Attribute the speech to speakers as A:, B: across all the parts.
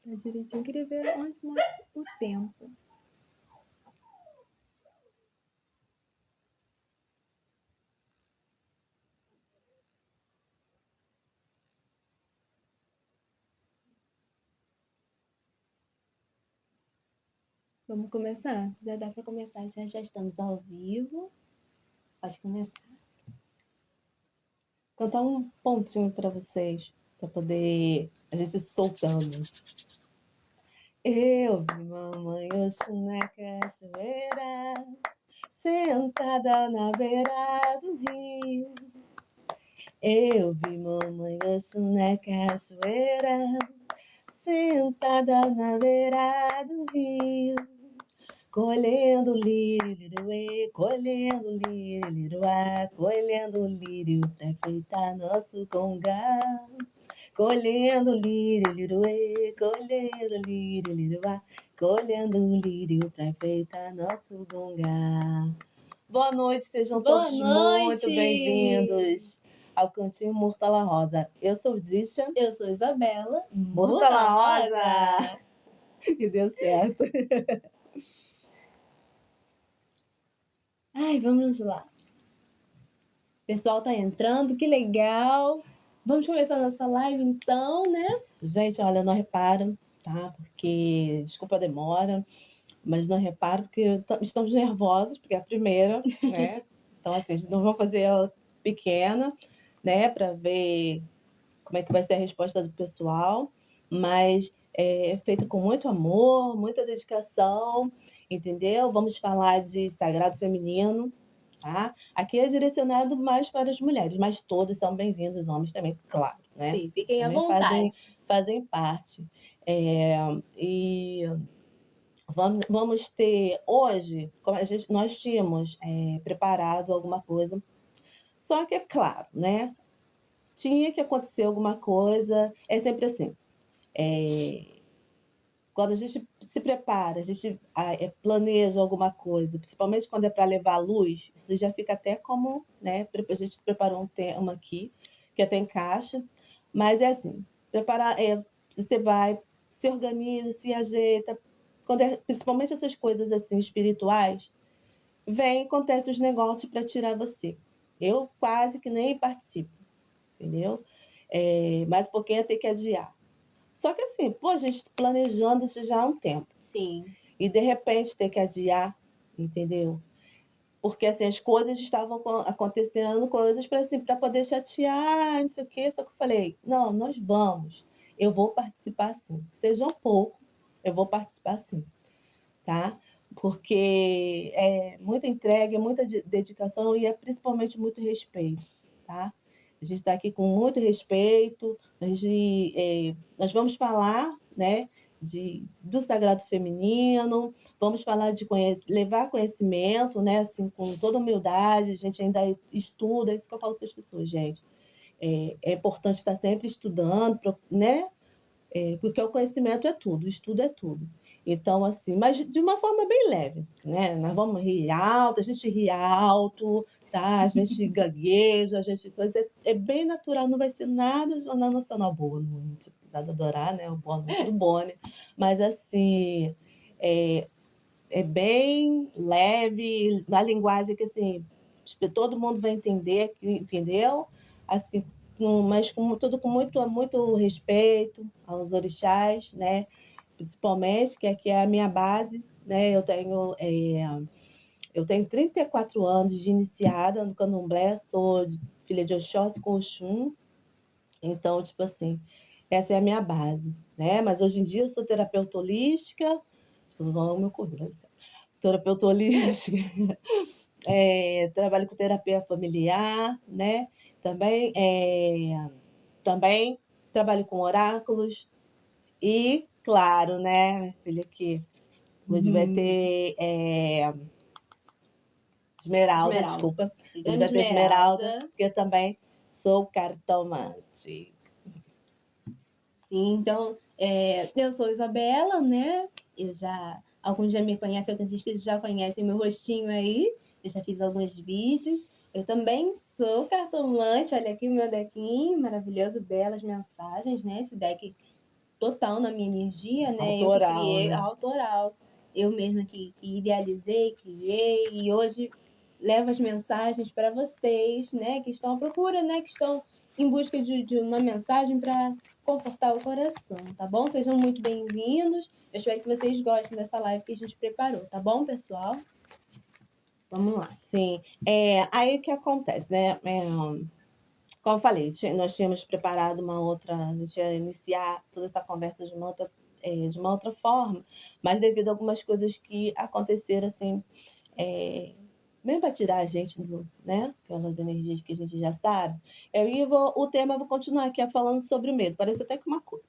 A: Tá direitinho. Eu queria ver onde mostra o tempo. Vamos começar? Já dá para começar. Já estamos ao vivo. Pode começar. Cantar um pontinho para vocês, para poder a gente se soltando. Eu vi mamãe Oxum na cachoeira, sentada na beira do rio. Eu vi mamãe Oxum na cachoeira, sentada na beira do rio. Colhendo lírio, liruê, colhendo lírio, liruá, colhendo lírio pra enfeitar nosso congá. Colhendo lírio, liruê, colhendo lírio, liruá, colhendo lírio pra enfeitar nosso congá. Boa noite, sejam todos muito bem-vindos ao Cantinho Murtala Rosa. Eu sou Disha.
B: Eu sou Isabela.
A: Murtala Rosa! E deu certo.
B: Ai, vamos lá. O pessoal tá entrando, que legal. Vamos começar nossa live então, né?
A: Gente, olha, não reparam, tá? Porque, desculpa a demora, mas não reparo porque estamos nervosos, porque é a primeira, né? Então, assim, a gente não vai fazer ela pequena, né? Para ver como é que vai ser a resposta do pessoal, mas é feita com muito amor, muita dedicação, entendeu? Vamos falar de sagrado feminino, tá? Aqui é direcionado mais para as mulheres, mas todos são bem-vindos, os homens também, claro, né?
B: Sim, fiquem à
A: Também
B: vontade.
A: fazem parte. E vamos ter hoje, como nós tínhamos preparado alguma coisa, só que é claro, né? Tinha que acontecer alguma coisa, é sempre assim. Quando a gente se prepara, a gente planeja alguma coisa, principalmente quando é para levar a luz, isso já fica até como, né? A gente preparou um tema aqui, que até encaixa, mas é assim, preparar, você vai, se organiza, se ajeita, principalmente essas coisas assim espirituais, acontece os negócios para tirar você. Eu quase que nem participo, entendeu? Mas um pouquinho ia ter que adiar. Só que assim, pô, a gente planejando isso já há um tempo.
B: Sim.
A: E de repente ter que adiar, entendeu? Porque assim, as coisas estavam acontecendo, coisas para assim, poder chatear, não sei o quê. Só que eu falei, não, nós vamos. Eu vou participar sim. Seja um pouco, eu vou participar sim. Tá? Porque é muita entrega, muita dedicação e é principalmente muito respeito, tá? A gente está aqui com muito respeito, nós vamos falar, né, do sagrado feminino, vamos falar de levar conhecimento, né, assim, com toda humildade, a gente ainda estuda, é isso que eu falo para as pessoas, gente. É importante estar sempre estudando, né? Porque o conhecimento é tudo, o estudo é tudo. Então, assim, mas de uma forma bem leve, né? Nós vamos rir alto, a gente ri alto, tá? A gente gagueja, a gente coisa. É bem natural, não vai ser nada Jornal Nacional boa, não tipo, nada adorar, né? O boa noite do Boni. Mas, assim, é bem leve, na linguagem que, assim, todo mundo vai entender, entendeu? Assim, mas tudo com muito respeito aos orixás, né? Principalmente, que aqui é a minha base, né? Eu tenho 34 anos de iniciada no candomblé, sou filha de Oxóssi com Oxum, então, tipo assim, essa é a minha base, né? Mas hoje em dia eu sou terapeuta holística, não é o meu currículo, assim, terapeuta holística, trabalho com terapia familiar, né? Também trabalho com oráculos e, claro, né, minha filha, aqui hoje vai ter Esmeralda, desculpa. Hoje vai ter Esmeralda, porque eu também sou cartomante.
B: Sim, então, eu sou Isabela, né? Alguns já me conhecem, alguns inscritos já conhecem meu rostinho aí. Eu já fiz alguns vídeos. Eu também sou cartomante. Olha aqui o meu deckinho, maravilhoso, belas mensagens, né? Esse deck total na minha energia, né?
A: Autoral,
B: Eu que criei,
A: né?
B: autoral. Eu mesma que idealizei, criei, e hoje levo as mensagens para vocês, né? Que estão à procura, né? Que estão em busca de uma mensagem para confortar o coração, tá bom? Sejam muito bem-vindos. Eu espero que vocês gostem dessa live que a gente preparou, tá bom, pessoal? Vamos lá.
A: Sim. Aí o que acontece, né? Como eu falei, nós tínhamos preparado uma outra, a gente ia iniciar toda essa conversa de uma outra forma, mas devido a algumas coisas que aconteceram, assim, mesmo para tirar a gente né, aquelas energias que a gente já sabe, o tema eu vou continuar aqui falando sobre o medo, parece até que uma coisa,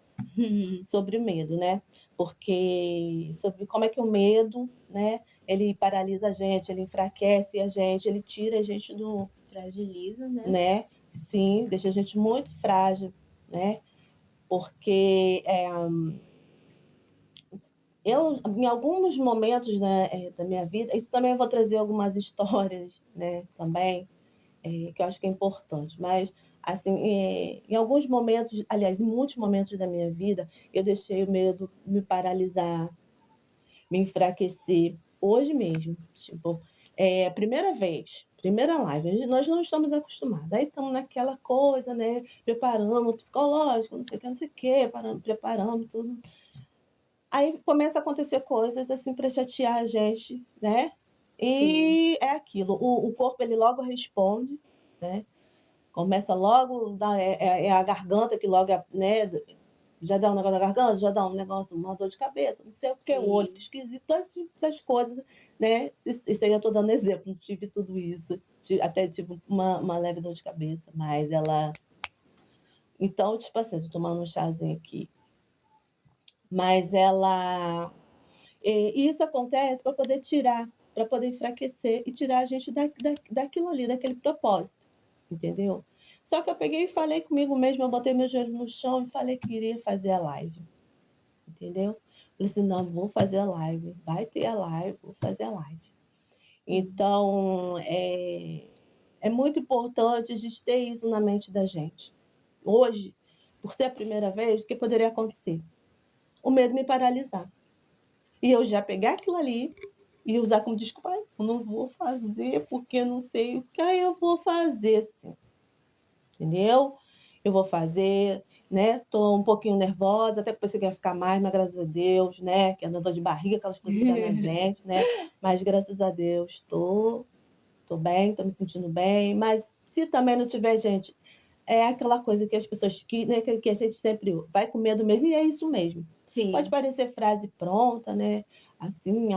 A: sobre o medo, né? Porque sobre como é que o medo, né, ele paralisa a gente, ele enfraquece a gente, ele tira a gente do...
B: Fragiliza,
A: né? Sim, deixa a gente muito frágil, né? Porque eu, em alguns momentos, né, da minha vida, isso também eu vou trazer algumas histórias, né, também, que eu acho que é importante, mas, assim, em alguns momentos, aliás, em muitos momentos da minha vida, eu deixei o medo me paralisar, me enfraquecer, hoje mesmo, tipo, primeira vez, primeira live, nós não estamos acostumados, aí estamos naquela coisa, né, preparando o psicológico, não sei o que, preparando tudo. Aí começa a acontecer coisas assim para chatear a gente, né? E
B: Sim.
A: é aquilo, o corpo ele logo responde, né? Começa logo, a garganta que logo, né? Já dá um negócio da garganta, já dá um negócio, uma dor de cabeça, não sei o que, o olho fica esquisito, todas essas coisas, né? Isso aí eu tô dando exemplo, não tive tudo isso, até tive uma leve dor de cabeça, mas ela... Então, tipo assim, tô tomando um chazinho aqui, mas ela... E isso acontece para poder tirar, para poder enfraquecer e tirar a gente daquilo ali, daquele propósito, entendeu? Só que eu peguei e falei comigo mesma, eu botei meu joelho no chão e falei que iria fazer a live, entendeu? Falei assim, não, vou fazer a live, vai ter a live, vou fazer a live. Então, é muito importante a gente ter isso na mente da gente. Hoje, por ser a primeira vez, o que poderia acontecer? O medo me paralisar. E eu já pegar aquilo ali e usar como desculpa, eu não vou fazer porque não sei o que, aí eu vou fazer sim. Entendeu? Eu vou fazer, né? Tô um pouquinho nervosa, até que pensei que ia ficar mais, mas graças a Deus, né? Que é dor de barriga, aquelas coisas que dá na gente, né? Mas graças a Deus, tô bem, tô me sentindo bem. Mas se também não tiver, gente, é aquela coisa que as pessoas, né, que a gente sempre vai com medo mesmo, e é isso mesmo.
B: Sim.
A: Pode parecer frase pronta, né? Assim,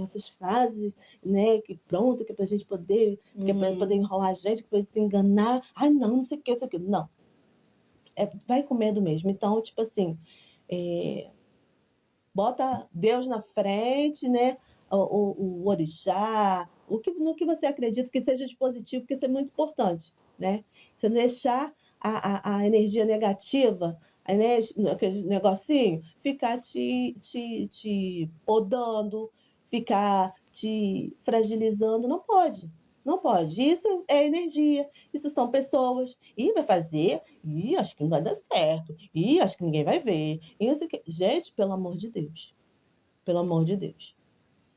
A: essas frases, né? Que pronta, que é pra gente poder, que é pra poder enrolar a gente, que é pra gente se enganar. Ai, não sei o que, isso aqui. Não. Vai com medo mesmo. Então, tipo assim, bota Deus na frente, né? O orixá, no que você acredita que seja de positivo, porque isso é muito importante, né? Você deixar a energia negativa, né, aquele negocinho, ficar te podando, ficar te fragilizando, não pode. Não pode. Isso é energia, isso são pessoas. E vai fazer, e acho que não vai dar certo, e acho que ninguém vai ver. Isso que... Gente, pelo amor de Deus. Pelo amor de Deus.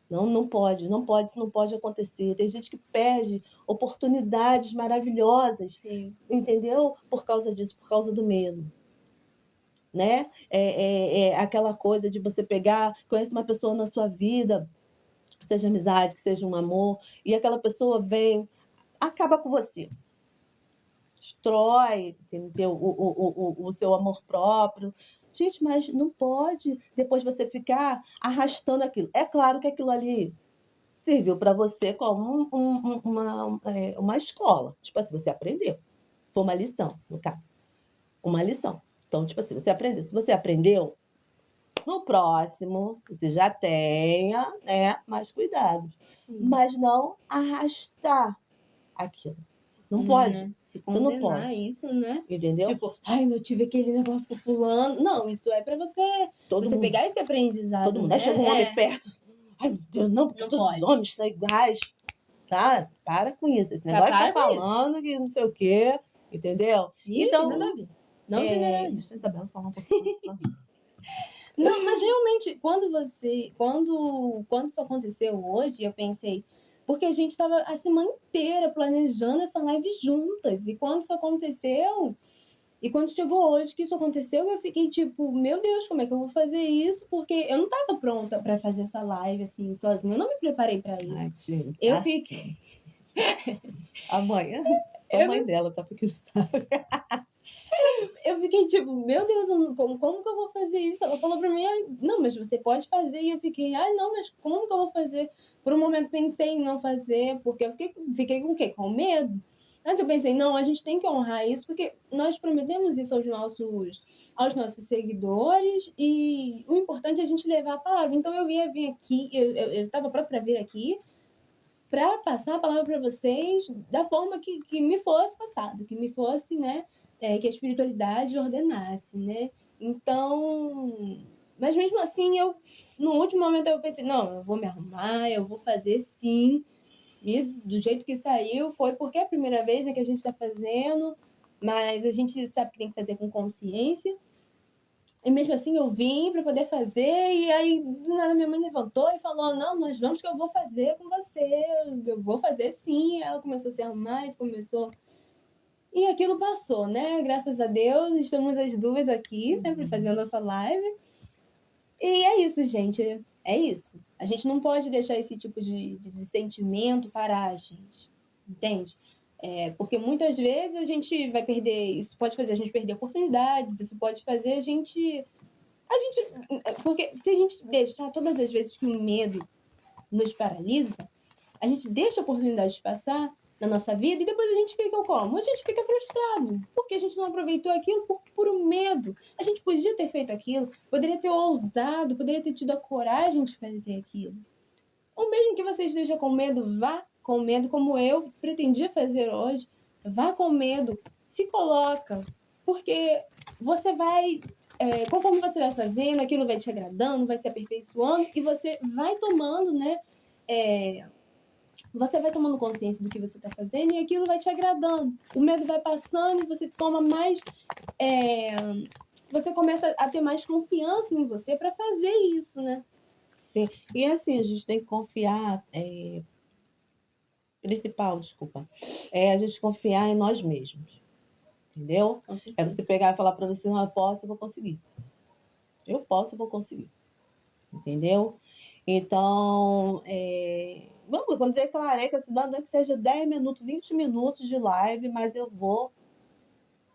A: Não pode, isso não pode acontecer. Tem gente que perde oportunidades maravilhosas,
B: Sim.
A: entendeu? Por causa disso, por causa do medo. Né? Aquela coisa de você pegar, conhece uma pessoa na sua vida, que seja amizade, que seja um amor, e aquela pessoa vem, acaba com você. Destrói, entendeu? O seu amor próprio. Gente, mas não pode depois você ficar arrastando aquilo. É claro que aquilo ali serviu para você como uma escola. Tipo assim, você aprendeu. Foi uma lição, no caso. Uma lição. Então, tipo assim, você aprendeu. Se você aprendeu, no próximo, você já tenha, né, mais cuidados.
B: Sim.
A: Mas não arrastar aquilo. Não pode.
B: Né? Se
A: Você não
B: condenar
A: pode.
B: isso, né?
A: Entendeu?
B: Tipo, ai, eu tive aquele negócio com fulano. Não, isso é pra você,
A: Todo mundo,
B: pegar esse aprendizado,
A: todo mundo.
B: né?
A: Aí chega um homem perto. Ai, meu Deus, não, porque
B: Não
A: todos
B: pode.
A: os homens são iguais. Tá? Para com isso. Esse negócio
B: para
A: tá falando que não sei o quê. Entendeu?
B: Ih,
A: Então,
B: nada a ver. Não generalize.
A: deixa a Isabela falar um pouquinho.
B: Mas realmente, quando isso aconteceu hoje, eu pensei, porque a gente estava a semana inteira planejando essa live juntas, e quando isso aconteceu, e quando chegou hoje que isso aconteceu, eu fiquei tipo, meu Deus, como é que eu vou fazer isso? Porque eu não estava pronta para fazer essa live assim, sozinha, eu não me preparei para isso.
A: Ai, tia,
B: Eu fiquei.
A: assim. Amanhã, só a
B: Eu
A: mãe dela tá porque não sabe.
B: eu fiquei tipo, meu Deus, como que eu vou fazer isso? Ela falou pra mim, "Ai, não, mas você pode fazer." E eu fiquei, ai, não, mas como que eu vou fazer? Por um momento pensei em não fazer, porque eu fiquei com o quê? Com medo. Antes eu pensei, não, a gente tem que honrar isso, porque nós prometemos isso aos nossos seguidores, e o importante é a gente levar a palavra. Então eu ia vir aqui, eu estava pronta para vir aqui, para passar a palavra para vocês da forma que me fosse passada, que me fosse, né, que a espiritualidade ordenasse, né? Então, mas mesmo assim, no último momento eu pensei, não, eu vou me arrumar, eu vou fazer sim, e do jeito que saiu, foi porque é a primeira vez, né, que a gente está fazendo, mas a gente sabe que tem que fazer com consciência. E mesmo assim eu vim para poder fazer, e aí do nada minha mãe levantou e falou, não, nós vamos, que eu vou fazer com você, eu vou fazer sim. Ela começou a se arrumar e começou... E aquilo passou, né? Graças a Deus, estamos as duas aqui, né, para fazer a nossa live. E é isso, gente, é isso. A gente não pode deixar esse tipo de sentimento parar a gente, entende? Porque muitas vezes a gente vai perder, isso pode fazer a gente perder oportunidades, isso pode fazer a gente... Porque se a gente deixar todas as vezes que o medo nos paralisa, a gente deixa a oportunidade de passar na nossa vida e depois a gente fica como? A gente fica frustrado, porque a gente não aproveitou aquilo por puro medo. A gente podia ter feito aquilo, poderia ter ousado, poderia ter tido a coragem de fazer aquilo. Ou mesmo que você esteja com medo, vá com medo, como eu pretendia fazer hoje. Vá com medo, se coloca, porque você vai... conforme você vai fazendo, aquilo vai te agradando, vai se aperfeiçoando, e você vai tomando, né? Você vai tomando consciência do que você está fazendo, e aquilo vai te agradando. O medo vai passando e você toma mais... você começa a ter mais confiança em você para fazer isso, né?
A: Sim, e assim, a gente tem que confiar, desculpa, a gente confiar em nós mesmos, entendeu? É você pegar e falar para você, não, eu posso, eu vou conseguir. Eu posso, eu vou conseguir, entendeu? Então, quando eu declarei que assim, não é que seja 10 minutos, 20 minutos de live, mas eu vou.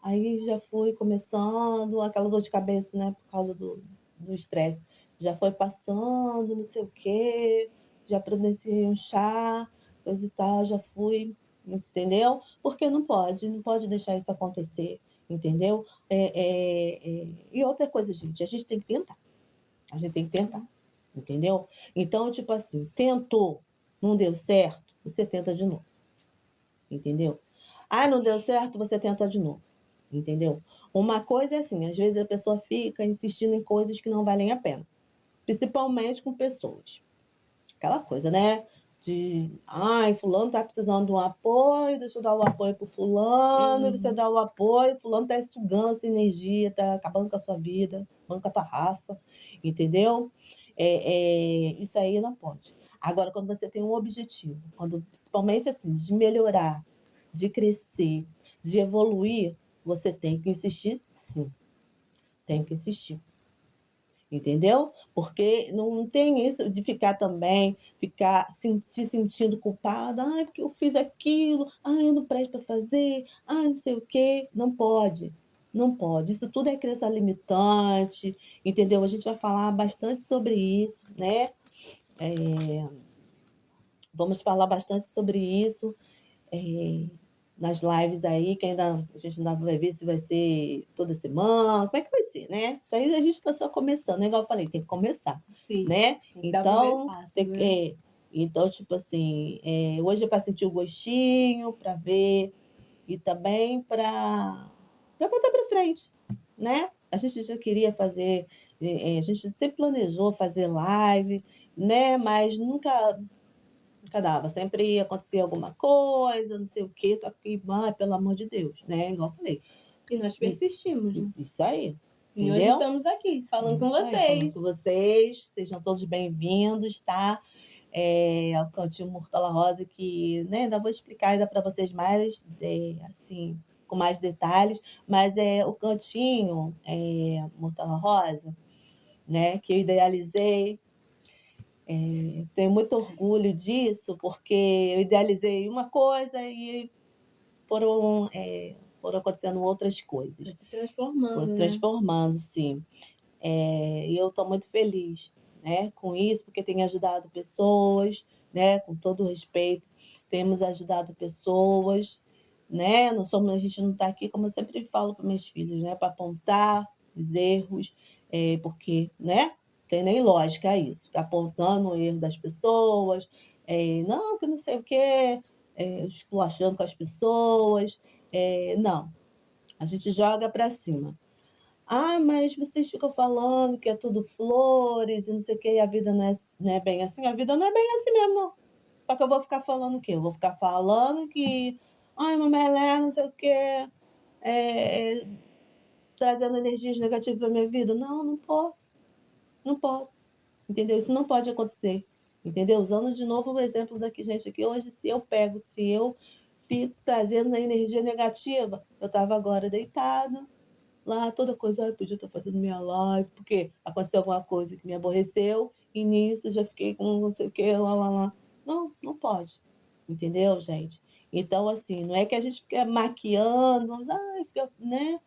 A: Aí já fui começando, aquela dor de cabeça, né, por causa do estresse. Já foi passando, não sei o quê, já providenciei um chá, coisa e tal, já fui, entendeu? Porque não pode deixar isso acontecer, entendeu? E outra coisa, gente, a gente tem que tentar. A gente tem que tentar, entendeu? Então, tipo assim, tentou, não deu certo, você tenta de novo, entendeu? Ah, não deu certo, você tenta de novo, entendeu? Uma coisa é assim, às vezes a pessoa fica insistindo em coisas que não valem a pena, principalmente com pessoas. Aquela coisa, né? Ai, fulano tá precisando de um apoio, deixa eu dar o apoio pro fulano, e você dá o apoio, fulano tá sugando sua energia, tá acabando com a sua vida, acabando com a tua raça, entendeu? Isso aí não pode. Agora, quando você tem um objetivo, principalmente assim, de melhorar, de crescer, de evoluir, você tem que insistir, sim. Tem que insistir. Entendeu? Porque não tem isso de ficar se sentindo culpada. Ai, porque eu fiz aquilo. Ai, eu não presto para fazer. Ai, não sei o quê. Não pode. Não pode. Isso tudo é crença limitante, entendeu? A gente vai falar bastante sobre isso, né? Vamos falar bastante sobre isso nas lives aí, que a gente ainda vai ver se vai ser toda semana, como é que vai ser, né? Isso aí a gente está só começando, né? Igual eu falei, tem que começar,
B: Sim,
A: né? Então,
B: né?
A: Então, tipo assim, hoje é para sentir o gostinho, para ver, e também para botar para frente, né? A gente já queria fazer, a gente sempre planejou fazer live, né? Mas nunca dava, sempre acontecia alguma coisa, não sei o quê, só que, pelo amor de Deus, né? Igual eu falei.
B: E nós persistimos, né?
A: Isso aí.
B: E hoje
A: entendeu?
B: estamos aqui, falando com
A: Isso aí, falando
B: vocês.
A: com vocês. Sejam todos bem-vindos, tá? Ao Cantinho Murtala Rosa, que, né, ainda vou explicar ainda para vocês mais, assim, com mais detalhes, mas o Cantinho Murtala Rosa, né, que eu idealizei. Tenho muito orgulho disso, porque eu idealizei uma coisa e foram acontecendo outras coisas.
B: Foi se transformando,
A: Foi
B: né?
A: transformando, sim. E eu estou muito feliz, né, com isso, porque tem ajudado pessoas, né, com todo o respeito, temos ajudado pessoas, né, a gente não está aqui, como eu sempre falo para meus filhos, né, para apontar os erros, porque, né, tem nem lógica isso, ficar apontando o erro das pessoas, não, que não sei o quê, esculachando com as pessoas, não, a gente joga para cima. Ah, mas vocês ficam falando que é tudo flores e não sei o quê, e a vida não é bem assim. A vida não é bem assim mesmo, não. Só que eu vou ficar falando o quê? Eu vou ficar falando que, ai, uma melé, não sei o quê, trazendo energias negativas para minha vida. Não, não posso. Não posso. Entendeu? Isso não pode acontecer. Entendeu? Usando de novo o exemplo daqui, gente, aqui hoje, se eu fico trazendo a energia negativa, eu estava agora deitada, lá, toda coisa, podia estar fazendo minha live, porque aconteceu alguma coisa que me aborreceu, e nisso já fiquei com não sei o que, lá, lá, lá. Não, não pode. Entendeu, gente? Então, assim, não é que a gente fica maquiando, fica, né?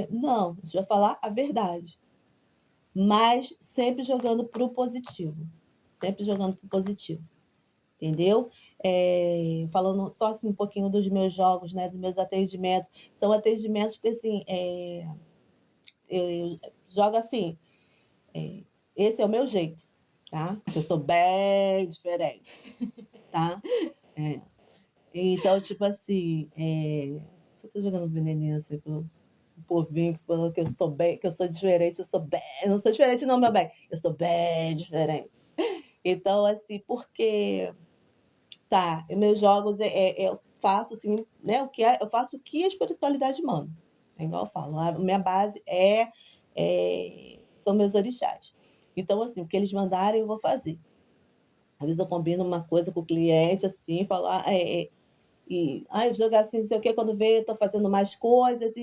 A: Não, a gente vai falar a verdade. Mas sempre jogando para o positivo. Sempre jogando para o positivo. Entendeu? Falando só assim um pouquinho dos meus jogos, né? Dos meus atendimentos. São atendimentos que, assim, eu jogo assim, esse é o meu jeito, tá? Eu sou bem diferente, tá? Então, tipo assim, se eu tô jogando veneninho assim pro povinho que falou que eu sou bem, que eu sou diferente, eu sou bem, eu não sou diferente não, meu bem, eu sou bem diferente. Então, assim, porque, tá, meus jogos, eu faço assim, né, eu faço o que a espiritualidade manda, é igual eu falo, a minha base são meus orixás. Então, assim, o que eles mandarem eu vou fazer. Às vezes eu combino uma coisa com o cliente, assim, falar, jogar assim, não sei o que, quando vê, eu tô fazendo mais coisas,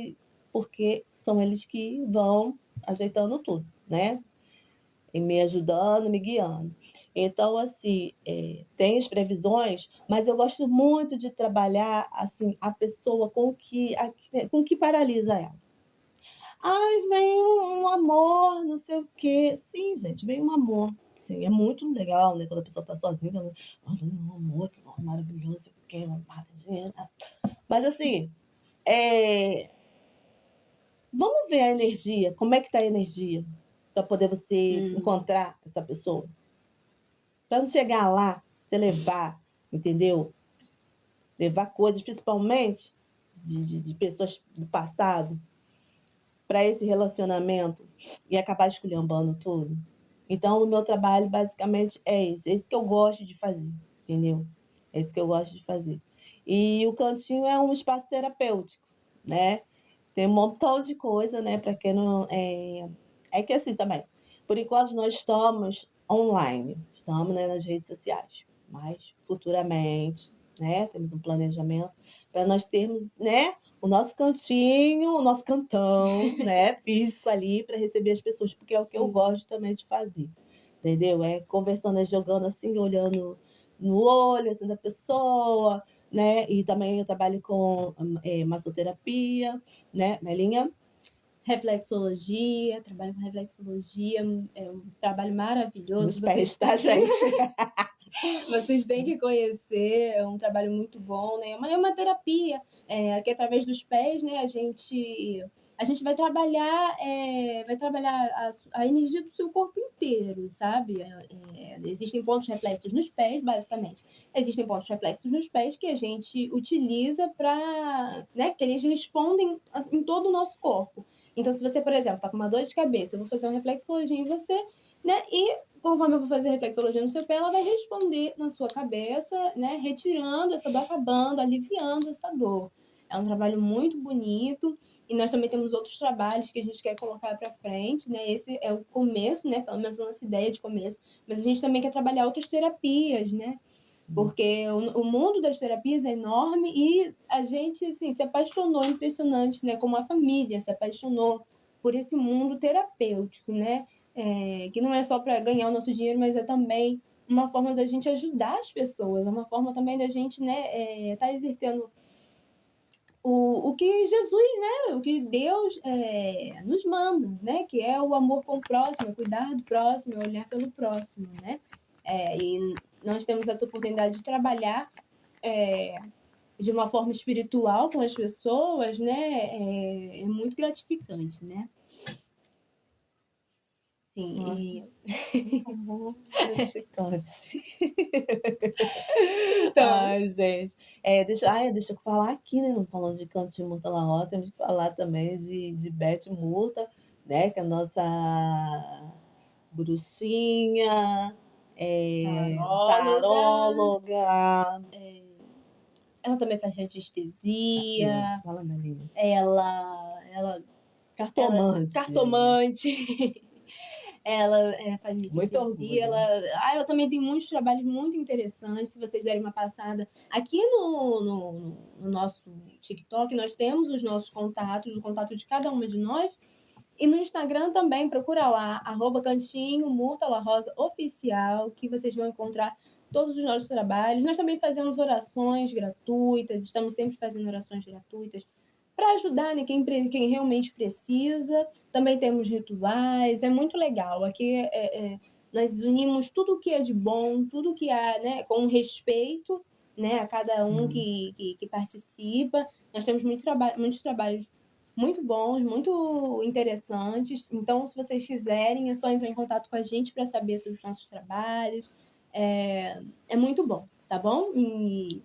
A: porque são eles que vão ajeitando tudo, né? E me ajudando, me guiando. Então, assim, tem as previsões, mas eu gosto muito de trabalhar, assim, a pessoa com o que paralisa ela. Ai, vem um amor, não sei o quê. Sim, gente, vem um amor. Sim, é muito legal, né? Quando a pessoa tá sozinha, um amor, que maravilhoso, que maravilhoso. Mas assim, vamos ver a energia, como é que tá a energia, para poder você encontrar essa pessoa. Para não chegar lá, você levar, entendeu? Levar coisas, principalmente de pessoas do passado, para esse relacionamento e acabar esculhambando tudo. Então, o meu trabalho basicamente é esse. É isso que eu gosto de fazer, entendeu? É isso que eu gosto de fazer. E o cantinho é um espaço terapêutico, né? Tem um montão de coisa, né? Para quem não. É que assim também. Por enquanto, nós estamos online, estamos, né, nas redes sociais. Mas futuramente, né? Temos um planejamento para nós termos, né? O nosso cantinho, o nosso cantão, né, físico ali para receber as pessoas, porque é o que eu gosto também de fazer, entendeu? Conversando, jogando assim, olhando no olho assim, da pessoa, né? E também eu trabalho com massoterapia, né, Melinha?
B: Reflexologia, trabalho com reflexologia, é um trabalho maravilhoso.
A: Nos pés, tá, gente?
B: Vocês têm que conhecer, é um trabalho muito bom, né? É uma terapia, que através dos pés, né, a gente vai trabalhar a energia do seu corpo inteiro, sabe? Existem pontos reflexos nos pés, basicamente. Existem pontos reflexos nos pés que a gente utiliza para, né, que eles respondem em todo o nosso corpo. Então, se você, por exemplo, está com uma dor de cabeça, eu vou fazer uma reflexologia em você, né? E conforme eu vou fazer a reflexologia no seu pé, ela vai responder na sua cabeça, né? Retirando essa dor, acabando, aliviando essa dor. É um trabalho muito bonito. e nós também temos outros trabalhos que a gente quer colocar para frente, né? Esse é o começo, né? Pelo menos a nossa ideia de começo, mas a gente também quer trabalhar outras terapias, né? Porque o mundo das terapias é enorme e a gente, assim, se apaixonou, impressionante, né? Como a família se apaixonou por esse mundo terapêutico, né? Que não é só para ganhar o nosso dinheiro, mas é também uma forma da gente ajudar as pessoas, é uma forma também da gente, né, tá exercendo o que Jesus, né, o que Deus nos manda, né, que é o amor com o próximo, é cuidar do próximo, é olhar pelo próximo, né? E nós temos essa oportunidade de trabalhar de uma forma espiritual com as pessoas, né? É muito gratificante, né? Sim,
A: Nossa, gratificante.
B: então,
A: Ai, gente. Deixa eu falar aqui, né? Falando de Cantinho Murta La Rota, temos que falar também de Beth Murta, né? Que é a nossa bruxinha,
B: taróloga,
A: taróloga.
B: ela também faz radiestesia,
A: Isso, fala, Melinha.
B: ela
A: Cartomante.
B: cartomante. Ela faz
A: Muito
B: radiestesia,
A: orgulho.
B: ela também tem muitos trabalhos muito interessantes. Se vocês derem uma passada aqui no nosso TikTok, nós temos os nossos contatos, o contato de cada uma de nós. E no Instagram também, procura lá, @Cantinho Murta La Rosa Oficial, que vocês vão encontrar todos os nossos trabalhos. Nós também fazemos orações gratuitas, estamos sempre fazendo orações gratuitas para ajudar, né, quem realmente precisa. Também temos rituais, é muito legal. Aqui nós unimos tudo o que é de bom, tudo que há, né, com respeito, né, a cada um que participa. Nós temos muitos trabalhos muito bons, muito interessantes. Então, se vocês quiserem, é só entrar em contato com a gente para saber sobre os nossos trabalhos. É muito bom, tá bom? E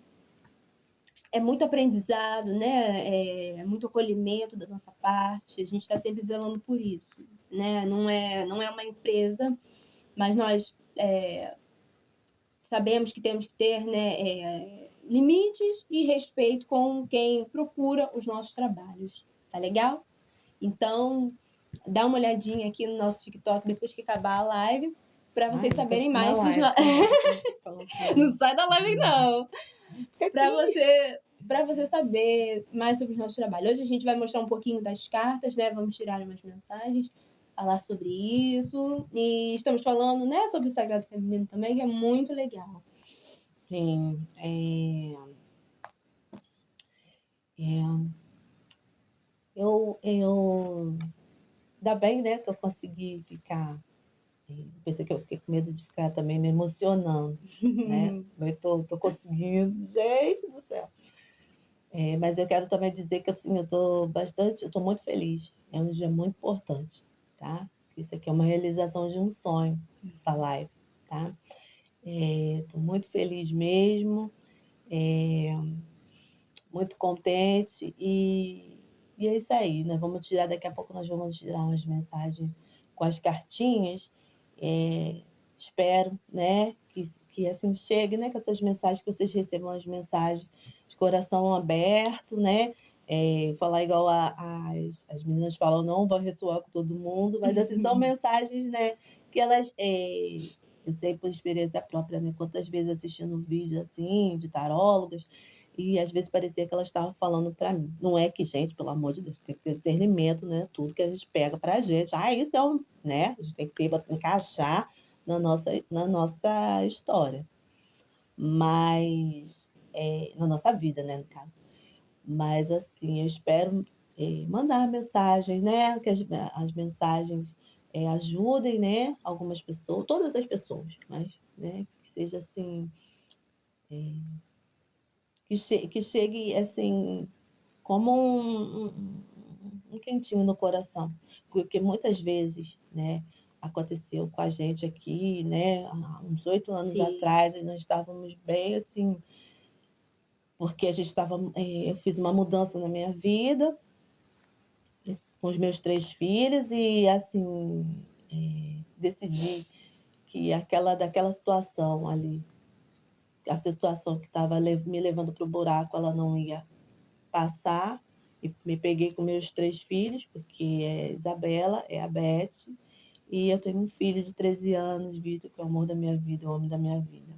B: é muito aprendizado, né? É muito acolhimento da nossa parte. A gente está sempre zelando por isso, né? Não é uma empresa, mas nós sabemos que temos que ter, né, limites e respeito com quem procura os nossos trabalhos. Tá legal? Então, dá uma olhadinha aqui no nosso TikTok depois que acabar a live, para vocês saberem mais dos Não sai da live, não. Para você saber mais sobre os nossos trabalhos. Hoje a gente vai mostrar um pouquinho das cartas, né? Vamos tirar umas mensagens, falar sobre isso. E estamos falando, né, sobre o Sagrado Feminino também, que é muito legal.
A: Sim, ainda bem, né, que eu consegui ficar. Pensei que eu fiquei com medo de ficar também me emocionando, né? Eu tô conseguindo, gente do céu. Mas eu quero também dizer que assim, eu tô muito feliz. É um dia muito importante, tá? Isso aqui é uma realização de um sonho, essa live, tá? Tô muito feliz mesmo, muito contente e é isso aí. Daqui a pouco nós vamos tirar umas mensagens com as cartinhas. Espero, né, que assim chegue, né, com essas mensagens, que vocês recebam as mensagens de coração aberto, né? Falar igual as meninas falam, não vai ressoar com todo mundo, mas assim, são mensagens, né, que elas, eu sei por experiência própria, né, quantas vezes assistindo um vídeo assim, de tarólogas, e às vezes parecia que elas estavam falando para mim. Não é que, gente, pelo amor de Deus, tem que ter discernimento, né? Tudo que a gente pega pra gente. Isso é né? A gente tem que encaixar na nossa história. Mas, na nossa vida, né, no caso. Mas, assim, eu espero mandar mensagens, né? Que as mensagens ajudem, né? Algumas pessoas, todas as pessoas, mas, né? Que seja assim. Que chegue, assim, como um quentinho no coração. Porque muitas vezes, né, aconteceu com a gente aqui, né, há uns 8 anos atrás, nós estávamos bem assim, porque eu fiz uma mudança na minha vida, com os meus 3 filhos, e assim, decidi que daquela situação ali, a situação que estava me levando para o buraco, ela não ia passar, e me peguei com meus 3 filhos, porque é Isabela, é a Beth, e eu tenho um filho de 13 anos, Vitor, que é o amor da minha vida, o homem da minha vida.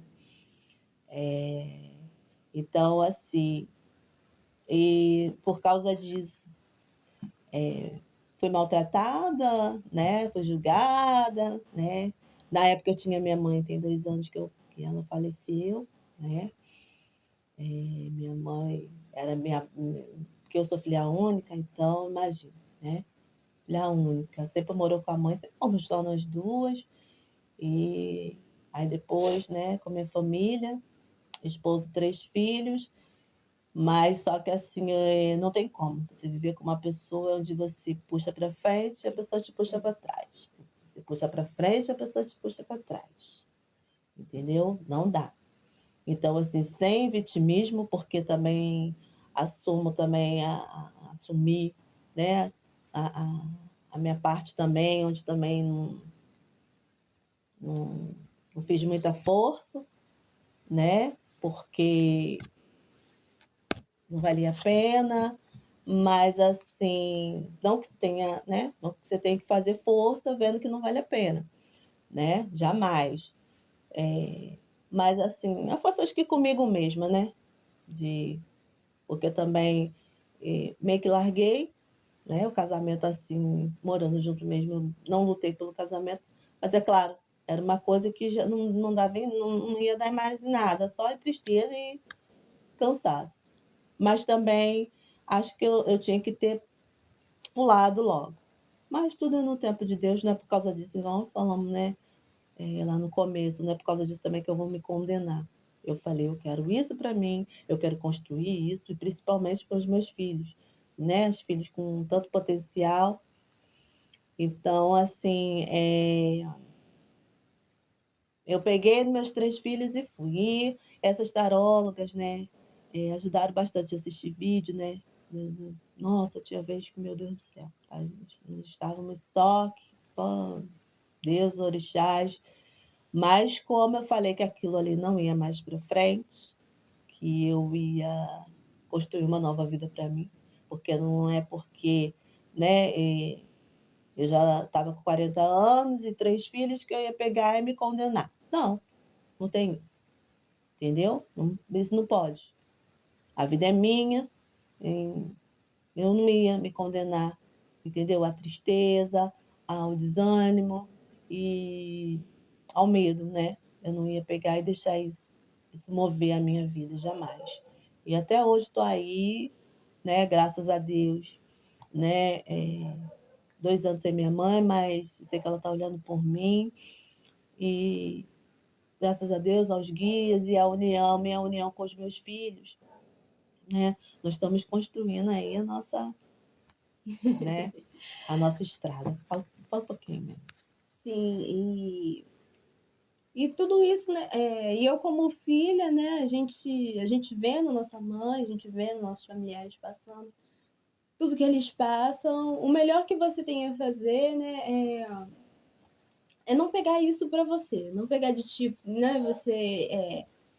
A: Então, assim, e por causa disso, fui maltratada, né? Fui julgada, né? Na época eu tinha minha mãe, tem 2 anos que ela faleceu, né? Minha mãe era porque eu sou filha única, então imagina, né? Filha única, sempre morou com a mãe, sempre fomos só nós duas, e aí depois, né, com a minha família, esposo, 3 filhos, mas só que assim, não tem como você viver com uma pessoa onde você puxa para frente e a pessoa te puxa para trás. Você puxa para frente, a pessoa te puxa para trás. Entendeu? Não dá. Então, assim, sem vitimismo, porque também assumo também assumir, né, a minha parte também, onde também não, não fiz muita força, né, porque não valia a pena, mas assim, não que você tenha, né, não que você tenha que fazer força vendo que não vale a pena, né, jamais. Mas assim, a força acho que comigo mesma, né, porque eu também meio que larguei, né? O casamento assim, morando junto mesmo, eu não lutei pelo casamento, mas é claro, era uma coisa que já não dava, não ia dar mais nada, só tristeza e cansaço. Mas também acho que eu tinha que ter pulado logo. Mas tudo é no tempo de Deus, não é por causa disso, igual falamos, né? Lá no começo, não é por causa disso também que eu vou me condenar. Eu falei, eu quero isso para mim, eu quero construir isso, e principalmente para os meus filhos, né? Os filhos com tanto potencial. Então, assim, eu peguei meus 3 filhos e fui. E essas tarólogas, né, ajudaram bastante a assistir vídeo, né? Nossa, tinha vez que, meu Deus do céu, tá, gente? Nós estávamos só Deus, orixás. Mas como eu falei que aquilo ali não ia mais para frente, que eu ia construir uma nova vida para mim, porque não é porque, né, eu já estava com 40 anos e 3 filhos que eu ia pegar e me condenar. Não, não tem isso. Entendeu? Isso não pode. A vida é minha, eu não ia me condenar, entendeu? À tristeza, ao desânimo e ao medo, né? Eu não ia pegar e deixar isso mover a minha vida, jamais. E até hoje estou aí, né? Graças a Deus, né? 2 anos sem minha mãe, mas sei que ela está olhando por mim. E graças a Deus, aos guias e à união, minha união com os meus filhos, né? Nós estamos construindo aí né? A nossa estrada. Fala um pouquinho, né?
B: Sim, e tudo isso, né? E eu como filha, né? A gente vendo nossa mãe, a gente vendo nossos familiares passando, tudo que eles passam, o melhor que você tem a fazer, né? É não pegar isso para você, não pegar de tipo, né?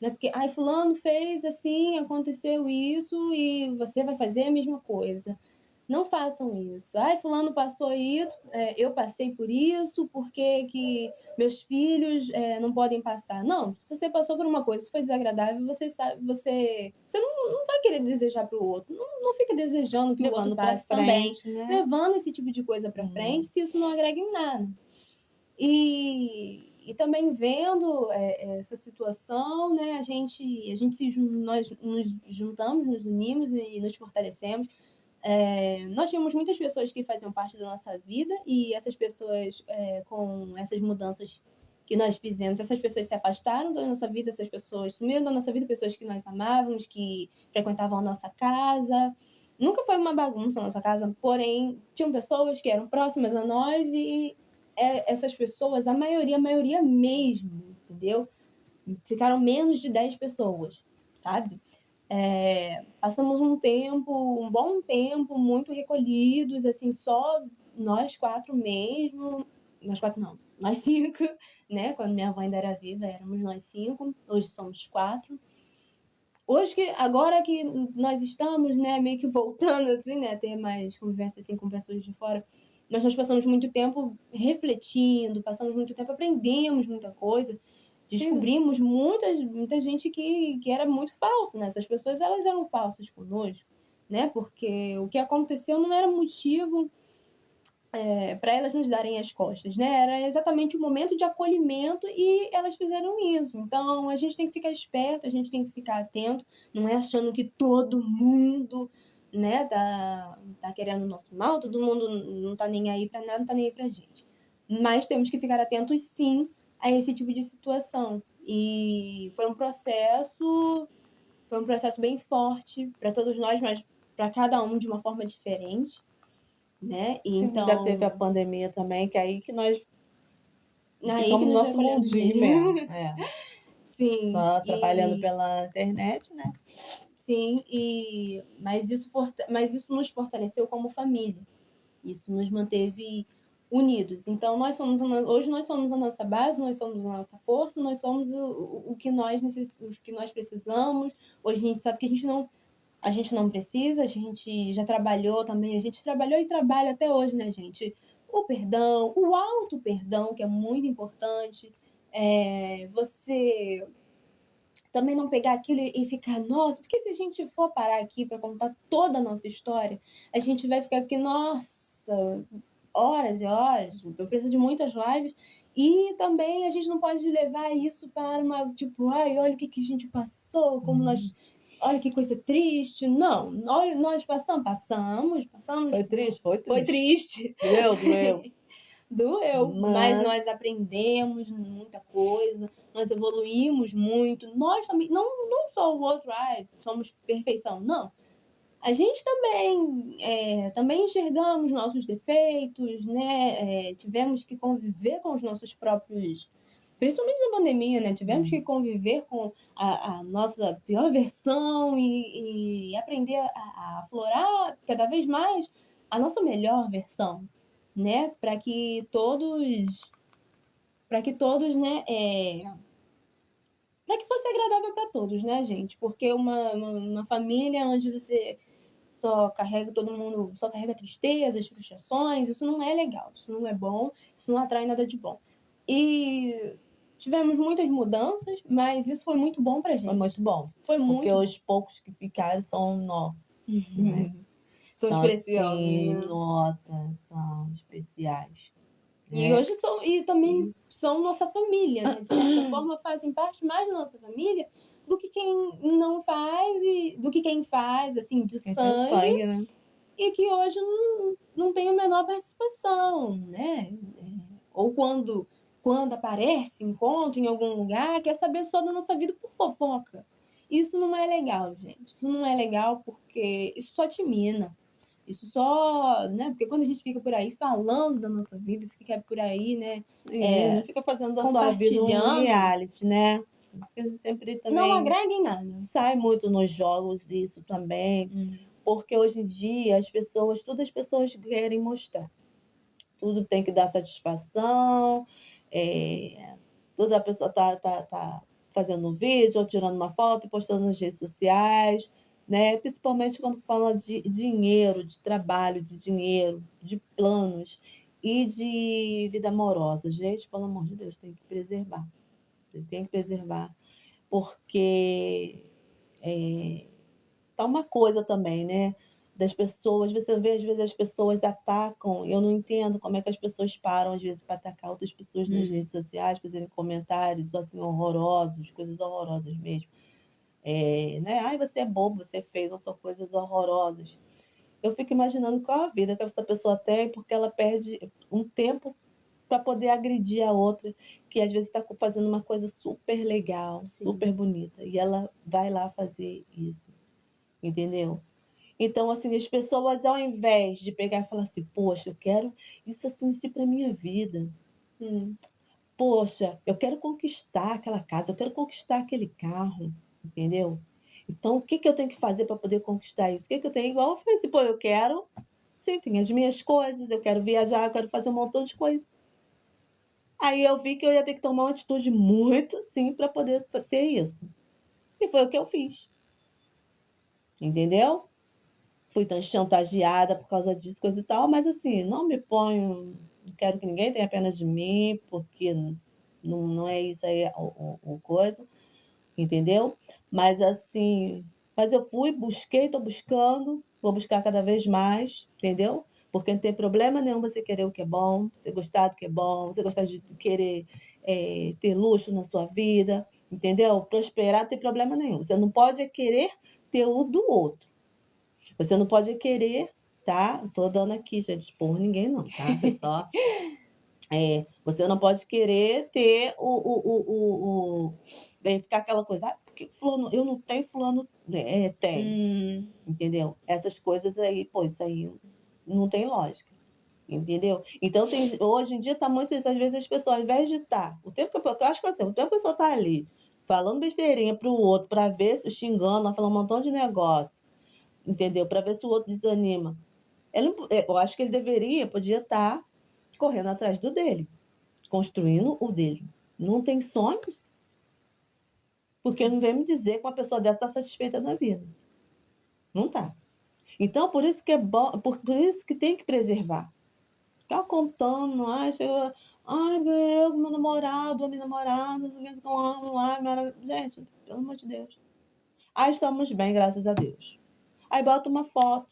B: Né, porque, ai, fulano fez assim, aconteceu isso e você vai fazer a mesma coisa. Não façam isso. Ai, fulano passou isso, eu passei por isso, por que meus filhos não podem passar? Não, se você passou por uma coisa, se foi desagradável, você sabe, você não vai querer desejar para o outro. Não fica desejando que o outro
A: Levando para
B: passe também,
A: frente, né?
B: levando esse tipo de coisa para frente, se isso não agrega em nada. E também vendo essa situação, né, nós nos juntamos, nos unimos e nos fortalecemos. Nós tínhamos muitas pessoas que faziam parte da nossa vida e essas pessoas, com essas mudanças que nós fizemos, essas pessoas se afastaram da nossa vida, essas pessoas sumiram da nossa vida, pessoas que nós amávamos, que frequentavam a nossa casa. Nunca foi uma bagunça a nossa casa, porém, tinham pessoas que eram próximas a nós e essas pessoas, a maioria mesmo, entendeu? Ficaram menos de 10 pessoas, sabe? Passamos um bom tempo, muito recolhidos, assim, só nós 4 mesmo. Nós 4 não, nós 5, né? Quando minha avó ainda era viva, éramos nós 5, hoje somos 4. Hoje, agora que nós estamos, né, meio que voltando, assim, né, a ter mais convivência, assim, com pessoas de fora, mas nós passamos muito tempo refletindo, passamos muito tempo, aprendemos muita coisa,
A: Sim,
B: descobrimos muita gente que era muito falsa, né? Essas pessoas, elas eram falsas conosco, né? Porque o que aconteceu não era motivo para elas nos darem as costas, né? Era exatamente o momento de acolhimento e elas fizeram isso. Então a gente tem que ficar esperto, a gente tem que ficar atento, não é achando que todo mundo, né, tá querendo o nosso mal, todo mundo não tá nem aí para nada, não tá nem aí pra gente. Mas temos que ficar atentos sim a esse tipo de situação. E foi um processo bem forte para todos nós, mas para cada um de uma forma diferente, né? E
A: sim, ainda teve a
B: então
A: pandemia também, que é aí que nós
B: aí que
A: ficamos no
B: nos
A: nosso
B: recolhemos
A: mundinho
B: mesmo.
A: mesmo. É.
B: Sim,
A: Só trabalhando
B: e
A: pela internet, né?
B: sim, mas isso nos fortaleceu como família. Isso nos manteve unidos. Então hoje nós somos a nossa base, nós somos a nossa força, nós somos o que o que nós precisamos. Hoje a gente sabe que a gente não precisa, a gente já trabalhou também, a gente trabalhou e trabalha até hoje, né, gente? O perdão, o auto perdão, que é muito importante. Você também não pegar aquilo e ficar, nossa, porque se a gente for parar aqui para contar toda a nossa história, a gente vai ficar aqui, nossa, horas e horas. Eu preciso de muitas lives. E também a gente não pode levar isso para uma, tipo, ai, olha o que a gente passou, como nós. Olha que coisa triste. Não, olha, nós passamos.
A: Foi triste? Foi
B: Foi
A: triste.
B: triste.
A: Doeu, doeu.
B: Doeu, mas
A: Mas,
B: nós aprendemos muita coisa, nós evoluímos muito. Nós também, não só o outro, somos perfeição, não. A gente também, também enxergamos nossos defeitos, né? Tivemos que conviver com os nossos próprios, principalmente na pandemia, né? Tivemos que conviver com a nossa pior versão e aprender a aflorar cada vez mais a nossa melhor versão, né? Para que todos, né? Para que fosse agradável para todos, né, gente? Porque uma família onde você só carrega todo mundo, só carrega tristezas, frustrações, isso não é legal, isso não é bom, isso não atrai nada de bom. E tivemos muitas mudanças, mas isso foi muito bom pra
A: foi
B: gente.
A: muito bom.
B: Foi
A: Porque
B: muito bom.
A: os poucos que ficaram são nossos, né?
B: São os
A: São
B: preciosos,
A: assim,
B: né?
A: nossa, são especiais,
B: E
A: né?
B: hoje também são nossa família, né? De certa forma, fazem parte mais da nossa família do que quem não faz e do que quem faz, assim, de
A: Quem tem o
B: sangue,
A: sangue, né?
B: e que hoje não tem a menor participação, né? Ou quando aparece, encontra em algum lugar, quer saber só da nossa vida por fofoca. Isso não é legal, gente. Isso não é legal porque isso só te mina. Isso só, né? Porque quando a gente fica por aí falando da nossa vida, fica por aí, né?
A: Sim, não fica fazendo da sua vida um
B: Compartilhando,
A: reality, né? Por isso que a gente sempre
B: não
A: também
B: agrega em nada.
A: sai muito nos jogos isso também, porque hoje em dia todas as pessoas querem mostrar. Tudo tem que dar satisfação, toda a pessoa tá fazendo um vídeo ou tirando uma foto e postando nas redes sociais, né? Principalmente quando fala de dinheiro, de trabalho, de dinheiro, de planos e de vida amorosa. Gente, pelo amor de Deus, tem que preservar. Tem que preservar, porque tá uma coisa também, né? Das pessoas, você vê às vezes as pessoas atacam, eu não entendo como é que as pessoas param às vezes para atacar outras pessoas nas redes sociais, fazerem comentários assim horrorosos, coisas horrorosas mesmo. Né? Ai, você é bobo, você fez, ou são coisas horrorosas. Eu fico imaginando qual a vida que essa pessoa tem, porque ela perde um tempo para poder agredir a outra, que às vezes está fazendo uma coisa super legal,
B: Sim.
A: super bonita, e ela vai lá fazer isso, entendeu? Então, assim, as pessoas, ao invés de pegar e falar assim, poxa, eu quero isso assim para minha vida. Poxa, eu quero conquistar aquela casa, eu quero conquistar aquele carro, entendeu? Então, o que eu tenho que fazer para poder conquistar isso? O que eu tenho? Igual eu falei assim, pô, eu quero, sim, tem as minhas coisas, eu quero viajar, eu quero fazer um montão de coisas. Aí eu vi que eu ia ter que tomar uma atitude muito sim para poder ter isso. E foi o que eu fiz. entendeu? Fui chantageada por causa disso, coisa e tal, mas assim, não me ponho, não quero que ninguém tenha pena de mim, porque não é isso aí o coisa, entendeu? Mas assim, mas eu fui, busquei, estou buscando, vou buscar cada vez mais, entendeu? Porque não tem problema nenhum você querer o que é bom, você gostar do que é bom, você gostar de querer ter luxo na sua vida, entendeu? Prosperar não tem problema nenhum. Você não pode querer ter o do outro. Você não pode querer, tá? Não tô dando aqui, gente, expor ninguém, não, tá? É só. Você não pode querer ter ficar aquela coisa, porque fulano, eu não tenho, fulano tem, entendeu? Essas coisas aí, pô, isso aí não tem lógica, entendeu? Então, hoje em dia tá muito isso, às vezes as pessoas, ao invés de estar, eu acho que assim, o tempo que a pessoa tá ali, falando besteirinha pro outro, pra ver, se xingando, falando um montão de negócio, entendeu? Pra ver se o outro desanima. Eu acho que ele podia estar correndo atrás do dele, construindo o dele. Não tem sonhos, porque não vem me dizer que uma pessoa dessa está satisfeita na vida. Não está. Então, por isso que é bom, por isso que tem que preservar. Ficar contando, chegou, eu, meu namorado, a minha namorada, gente, pelo amor de Deus. Estamos bem, graças a Deus. Aí bota uma foto,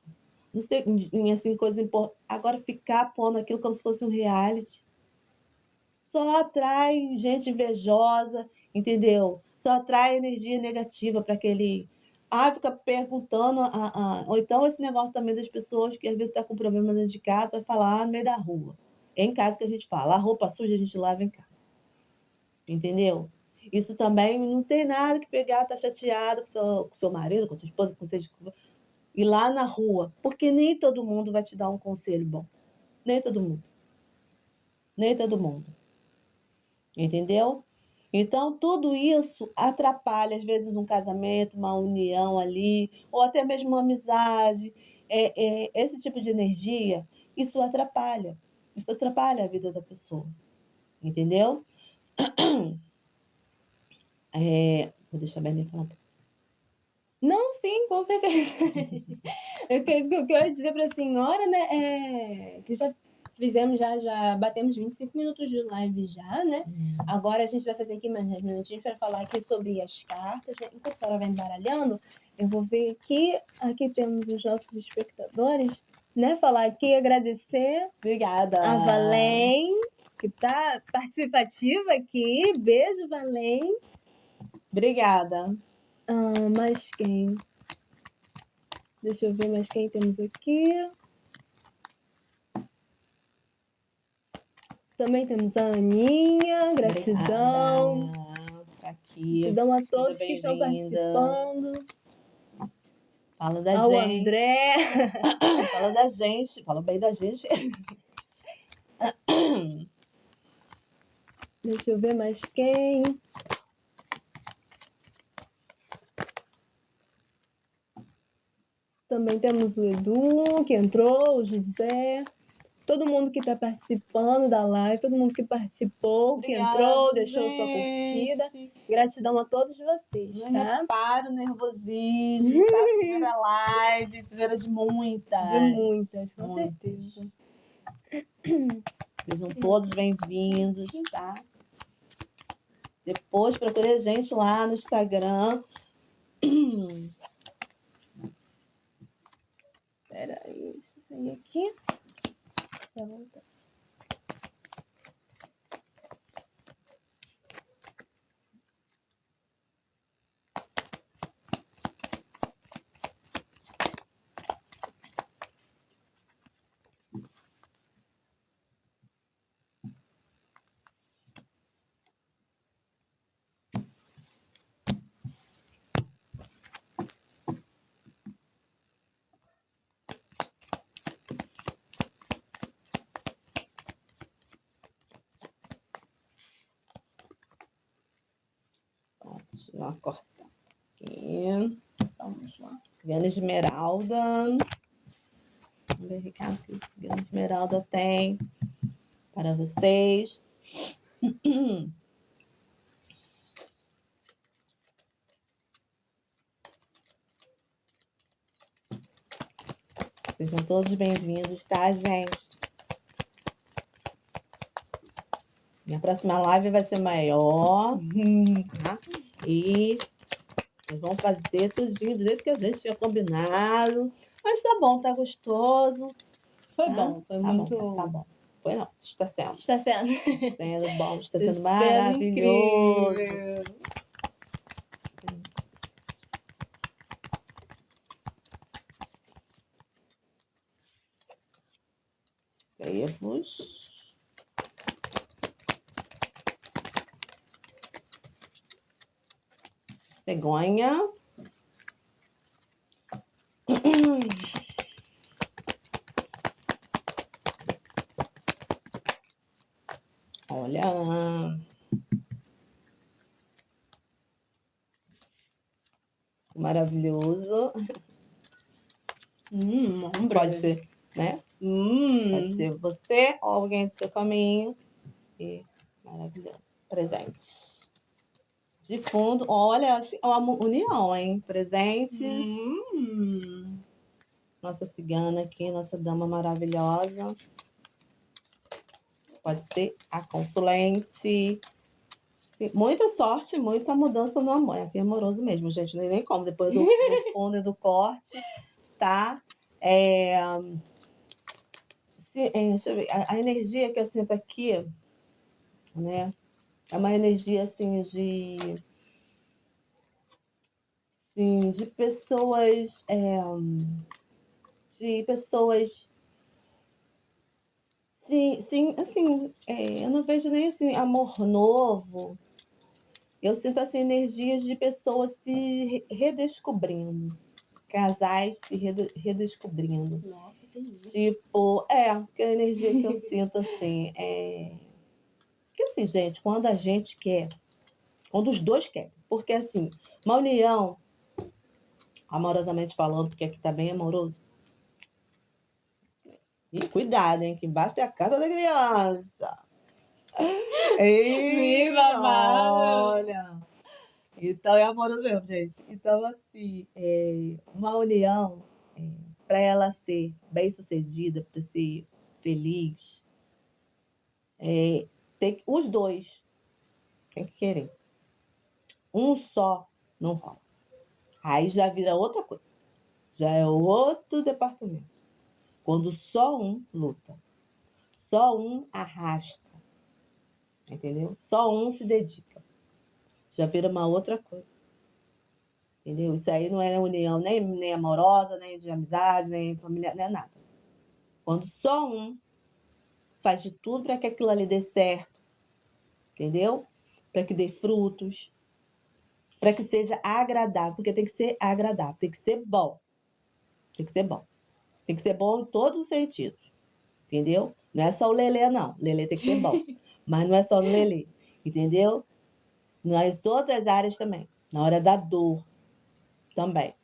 A: não sei, assim, coisa importante. Agora ficar pondo aquilo como se fosse um reality. Só atrai gente invejosa, entendeu? Só atrai energia negativa para aquele. Fica perguntando. Ou então esse negócio também das pessoas que às vezes está com problema dentro de casa, vai falar no meio da rua. É em casa que a gente fala. A roupa suja a gente lava em casa. Entendeu? Isso também não tem nada que pegar, tá chateado com seu marido, com sua esposa, com seja. Ir lá na rua. Porque nem todo mundo vai te dar um conselho bom. Nem todo mundo. Nem todo mundo. Entendeu? Então, tudo isso atrapalha, às vezes, um casamento, uma união ali, ou até mesmo uma amizade. Esse tipo de energia, isso atrapalha. Isso atrapalha a vida da pessoa. Entendeu? Vou deixar a Bernie falar um pouco.
B: Não, sim, com certeza. O que eu ia dizer para a senhora, né, que já fizemos, já batemos 25 minutos de live já, né? Agora a gente vai fazer aqui mais 10 minutinhos para falar aqui sobre as cartas, né? Enquanto a senhora vai embaralhando, eu vou ver aqui temos os nossos espectadores, né? Falar aqui, agradecer
A: Obrigada.
B: a Valém, que tá participativa aqui. Beijo, Valém.
A: Obrigada.
B: Mais quem? Deixa eu ver mais quem temos aqui. Também temos a Aninha, gratidão.
A: Tá aqui.
B: Gratidão a todos que estão participando.
A: Fala da
B: Ao
A: gente.
B: André.
A: Fala da gente. Fala bem da gente.
B: Deixa eu ver mais quem. Também temos o Edu, que entrou, o José. Todo mundo que está participando da live, todo mundo que participou, que entrou, deixou sua curtida. Gratidão a todos vocês,
A: não
B: tá?
A: Repara o nervosismo, tá? Primeira live, primeira de muitas.
B: De muitas, com certeza.
A: Sejam todos bem-vindos, tá? Depois procure a gente lá no Instagram.
B: Espera aí, deixa eu sair aqui. Já voltar.
A: Deixa eu dar uma cortada aqui. Vamos lá. Cigana Esmeralda. Vamos ver o recado que a Cigana Esmeralda tem para vocês. Sejam todos bem-vindos, tá, gente? Minha próxima live vai ser maior, tá? E nós vamos fazer tudinho do jeito que a gente tinha combinado. Mas tá bom, tá gostoso.
B: Foi
A: Tá?
B: bom, foi
A: Tá
B: muito.
A: bom, tá bom. Foi não, está sendo.
B: Está sendo.
A: Está sendo bom, está
B: Está
A: sendo maravilhoso.
B: incrível.
A: Temos. Cegonha. Olha. Maravilhoso. Pode ser, né? Pode ser você ou alguém do seu caminho. E maravilhoso. Presente. De fundo, olha, acho é uma união, hein? Presentes. Nossa cigana aqui, nossa dama maravilhosa. Pode ser a consulente. Sim, muita sorte, muita mudança no amor. Aqui é amoroso mesmo, gente. Não é nem como. Depois do fundo e do corte, tá? Deixa eu ver. A energia que eu sinto aqui, né? É uma energia, assim, de pessoas... de pessoas... Sim, assim, eu não vejo nem, assim, amor novo. Eu sinto, assim, energias de pessoas se redescobrindo. Casais se redescobrindo.
B: Nossa, entendi.
A: Tipo, porque a energia que eu sinto, assim, que assim, gente, quando a gente quer, quando os dois querem, porque assim, uma união, amorosamente falando, porque aqui tá bem amoroso. E cuidado, hein, que embaixo é a casa da criança. Ei,
B: babado.
A: olha. Então é amoroso mesmo, gente. Então, assim, uma união, para ela ser bem-sucedida, para ser feliz, os dois tem que querer. Um só não rola. Aí já vira outra coisa. Já é outro departamento. Quando só um luta, só um arrasta, entendeu? Só um se dedica. Já vira uma outra coisa. Entendeu? Isso aí não é união nem amorosa, nem de amizade, nem familiar, nem nada. Quando só um faz de tudo para que aquilo ali dê certo, entendeu? Para que dê frutos, para que seja agradável, porque tem que ser agradável, tem que ser bom. Tem que ser bom. Tem que ser bom em todos os sentidos, entendeu? Não é só o lelê, não. O lelê tem que ser bom, mas não é só no lelê, entendeu? Nas outras áreas também, na hora da dor também.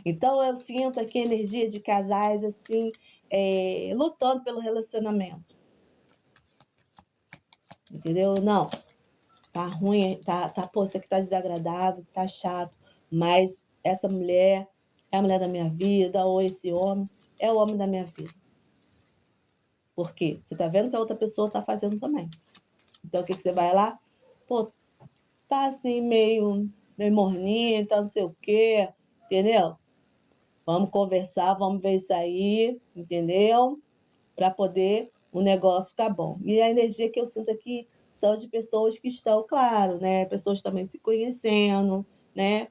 A: Então eu sinto aqui a energia de casais assim, lutando pelo relacionamento, entendeu? Não, tá ruim, pô, isso aqui tá desagradável, tá chato, mas essa mulher é a mulher da minha vida, ou esse homem é o homem da minha vida. Por quê? Você tá vendo que a outra pessoa tá fazendo também. Então, o que você vai lá? Pô, tá assim, meio morninho, tá não sei o quê, entendeu? Vamos conversar, vamos ver isso aí, entendeu? Para poder o negócio ficar bom. E a energia que eu sinto aqui são de pessoas que estão, claro, né? Pessoas também se conhecendo, né?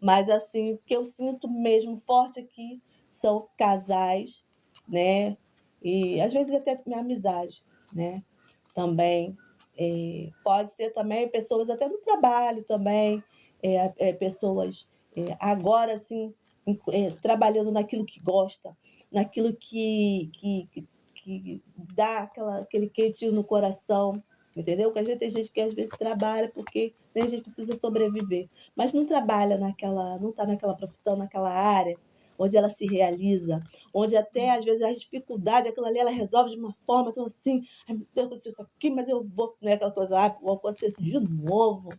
A: Mas, assim, o que eu sinto mesmo forte aqui são casais, né? E, às vezes, até minha amizade, né? Também. Pode ser também pessoas até no trabalho também, pessoas agora, assim, trabalhando naquilo que gosta, naquilo que dá aquele quentinho no coração, entendeu? Porque às vezes tem gente que às vezes trabalha porque a gente precisa sobreviver, mas não trabalha não está naquela profissão, naquela área onde ela se realiza, onde até às vezes as dificuldades, aquilo ali ela resolve de uma forma tão assim, ai meu Deus, aconteceu isso aqui, mas eu vou, né, aquela coisa, vou acontecer isso de novo.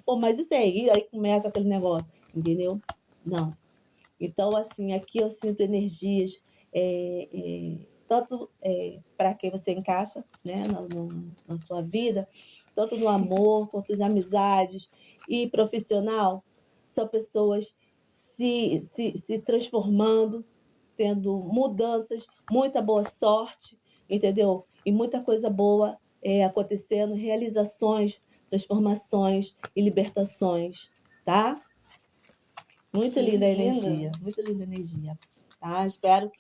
A: Pô, mas isso aí começa aquele negócio, entendeu? Não. Então, assim, aqui eu sinto energias, tanto para quem você encaixa, né, na sua vida, tanto no amor, quanto nas amizades e profissional, são pessoas se transformando, tendo mudanças, muita boa sorte, entendeu? E muita coisa boa acontecendo, realizações, transformações e libertações, tá? Muito
B: Que
A: linda a
B: lindo.
A: energia, muito linda a energia, tá? Espero que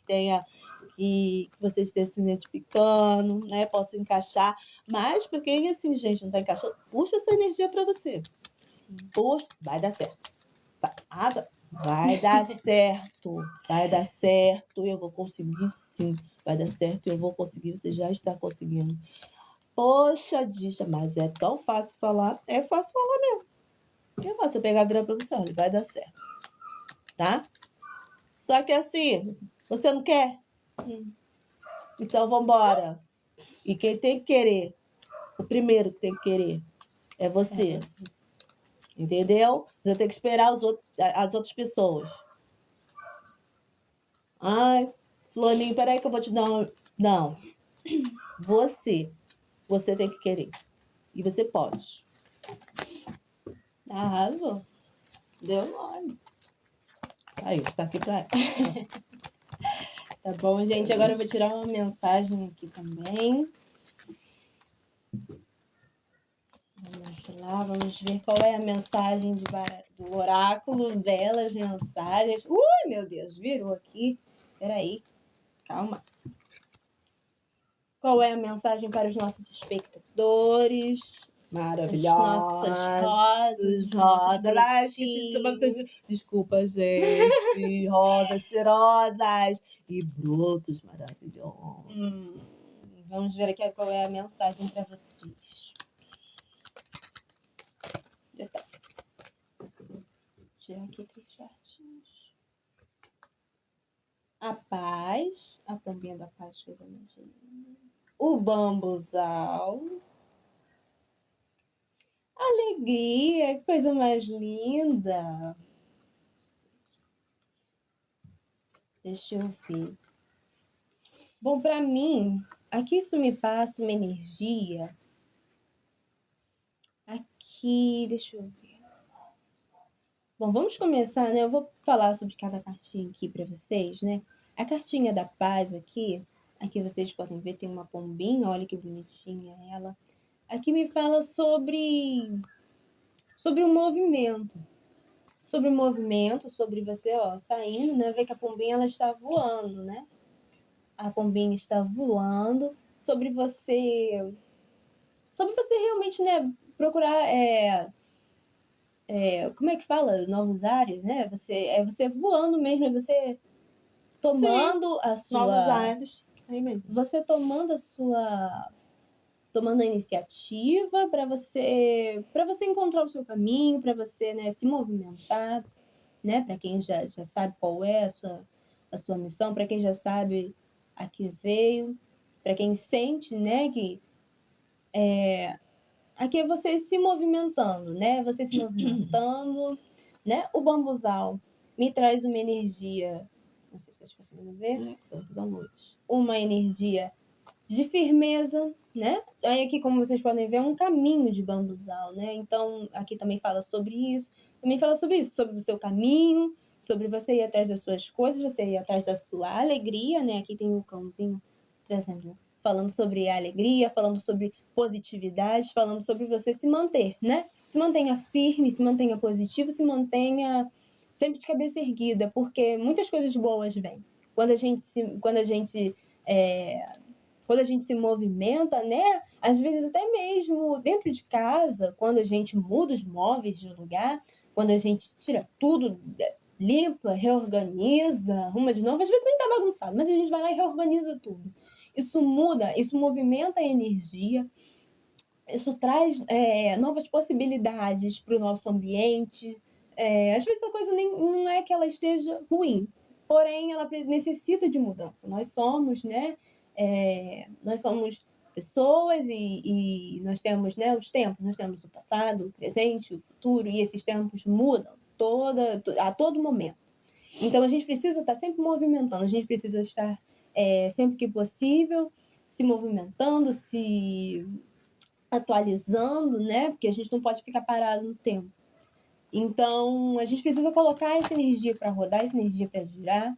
A: vocês estejam se identificando, né? Possam encaixar, mas para quem assim, gente, não está encaixando, puxa essa energia para você.
B: Sim.
A: Puxa, vai dar certo. Vai dar certo, vai dar certo, eu vou conseguir sim, vai dar certo, eu vou conseguir, você já está conseguindo. Poxa, Disha, mas é tão fácil falar, é fácil falar mesmo. É fácil pegar a vida para você, olha, vai dar certo, tá? Só que assim, você não quer? Então vambora. E quem tem que querer, o primeiro que tem que querer é você. Entendeu? Você tem que esperar as outras pessoas. Ai, Fulaninho, peraí que eu vou te dar um... Não. Você tem que querer. E você pode.
B: Arrasou.
A: Deu nome. Aí, está aqui pra...
B: Tá bom, gente? Agora eu vou tirar uma mensagem aqui também. Vamos lá, vamos ver qual é a mensagem do oráculo. Belas mensagens. Ui, meu Deus, virou aqui. Peraí, calma. Qual é a mensagem para os nossos espectadores?
A: Maravilhosa.
B: Nossas rosas.
A: Rosas. Que se chama... Desculpa, gente. Rosas cheirosas e brotos maravilhosos.
B: Vamos ver aqui qual é a mensagem para vocês. Vou tirar aqui 3 cartinhas. A paz. A pombinha da paz fez a magia. O bambuzal. Alegria, que coisa mais linda. Deixa eu ver. Bom, para mim, aqui isso me passa uma energia. Aqui, deixa eu ver. Bom, vamos começar, né? Eu vou falar sobre cada cartinha aqui para vocês, né? A cartinha da paz aqui vocês podem ver, tem uma pombinha, olha que bonitinha ela. Aqui me fala sobre o movimento. Sobre o movimento, sobre você, ó, saindo, né? Ver que a pombinha, ela está voando, né? A pombinha está voando. Sobre você realmente, né? Procurar, como é que fala? Novos ares, né? Você voando mesmo, é você tomando a sua...
A: Novos ares. Aí mesmo.
B: Você tomando a iniciativa para você encontrar o seu caminho, para você, né, se movimentar, né, para quem já sabe qual é a sua missão, para quem já sabe a que veio, para quem sente, né, que aqui é você se movimentando, né, né, o bambuzal me traz uma energia, não sei se vocês conseguem ver,
A: Da noite.
B: uma energia de firmeza, né? Aí aqui, como vocês podem ver, é um caminho de bambuzal, né? Então, aqui também fala sobre isso. Também fala sobre isso, sobre o seu caminho, sobre você ir atrás das suas coisas, você ir atrás da sua alegria, né? Aqui tem o cãozinho trazendo, falando sobre a alegria, falando sobre positividade, falando sobre você se manter, né? Se mantenha firme, se mantenha positivo, se mantenha sempre de cabeça erguida, porque muitas coisas boas vêm. Quando a gente se movimenta, né? Às vezes até mesmo dentro de casa, quando a gente muda os móveis de lugar, quando a gente tira tudo, limpa, reorganiza, arruma de novo, às vezes nem tá bagunçado, mas a gente vai lá e reorganiza tudo. Isso muda, isso movimenta a energia, isso traz novas possibilidades para o nosso ambiente. Às vezes a coisa não é que ela esteja ruim, porém ela necessita de mudança. Nós somos, né? Nós somos pessoas e nós temos, né, os tempos, nós temos o passado, o presente, o futuro, e esses tempos mudam a todo momento. Então, a gente precisa estar sempre movimentando, a gente precisa estar, sempre que possível, se movimentando, se atualizando, né? Porque a gente não pode ficar parado no tempo. Então, a gente precisa colocar essa energia para rodar, essa energia para girar,